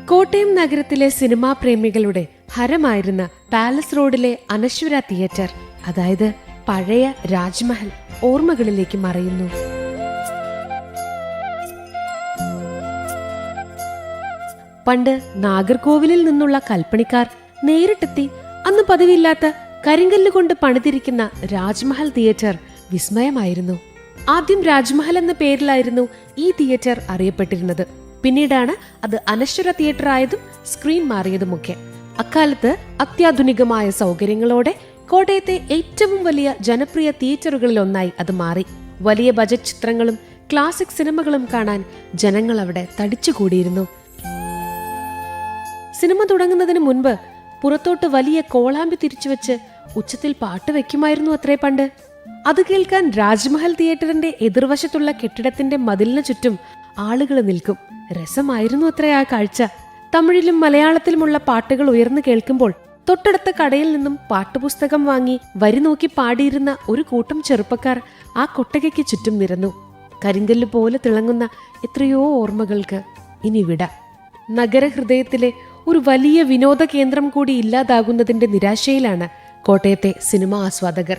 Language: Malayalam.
കോട്ടയം നഗരത്തിലെ സിനിമാ പ്രേമികളുടെ ഹരമായിരുന്ന പാലസ് റോഡിലെ അനശ്വര തിയേറ്റർ, അതായത് പഴയ രാജ്മഹൽ, ഓർമ്മകളിലേക്ക് മറയുന്നു. പണ്ട് നാഗർകോവിലിൽ നിന്നുള്ള കൽപ്പണിക്കാർ നേരിട്ടെത്തി അന്ന് പതിവില്ലാത്ത കരിങ്കല്ലുകൊണ്ട് പണിതിരിക്കുന്ന രാജ്മഹൽ തിയേറ്റർ വിസ്മയമായിരുന്നു. ആദ്യം രാജ്മഹൽ എന്ന പേരിലായിരുന്നു ഈ തിയേറ്റർ അറിയപ്പെട്ടിരുന്നത്. പിന്നീടാണ് അത് അനശ്വര തിയേറ്റർ ആയതും സ്ക്രീൻ മാറിയതുമൊക്കെ. അക്കാലത്ത് അത്യാധുനികമായ സൗകര്യങ്ങളോടെ കോട്ടയത്തെ ഏറ്റവും വലിയ ജനപ്രിയ തിയേറ്ററുകളിൽ ഒന്നായി അത് മാറി. വലിയ ബജറ്റ് ചിത്രങ്ങളും ക്ലാസിക് സിനിമകളും കാണാൻ ജനങ്ങൾ അവിടെ തടിച്ചുകൂടിയിരുന്നു. സിനിമ തുടങ്ങുന്നതിന് മുൻപ് പുറത്തോട്ട് വലിയ കോളാമ്പി തിരിച്ചുവെച്ച് ഉച്ചത്തിൽ പാട്ട് വെക്കുമായിരുന്നു അത്രേ പണ്ട്. അത് കേൾക്കാൻ രാജ്മഹൽ തിയേറ്ററിന്റെ എതിർവശത്തുള്ള കെട്ടിടത്തിന്റെ മതിലിന് ചുറ്റും ആളുകൾ നിൽക്കും. രസമായിരുന്നു അത്രേ ആ കാഴ്ച. തമിഴിലും മലയാളത്തിലുമുള്ള പാട്ടുകൾ ഉയർന്നു കേൾക്കുമ്പോൾ തൊട്ടടുത്ത കടയിൽ നിന്നും പാട്ടുപുസ്തകം വാങ്ങി വരി നോക്കി പാടിയിരുന്ന ഒരു കൂട്ടം ചെറുപ്പക്കാർ ആ കൊട്ടകയ്ക്ക് ചുറ്റും നിരന്നു. കരിങ്കല്ല് പോലെ തിളങ്ങുന്ന എത്രയോ ഓർമ്മകൾക്ക് ഇനി വിട. നഗരഹൃദയത്തിലെ ഒരു വലിയ വിനോദ കേന്ദ്രം കൂടി ഇല്ലാതാകുന്നതിന്റെ നിരാശയിലാണ് കോട്ടയത്തെ സിനിമാ ആസ്വാദകർ.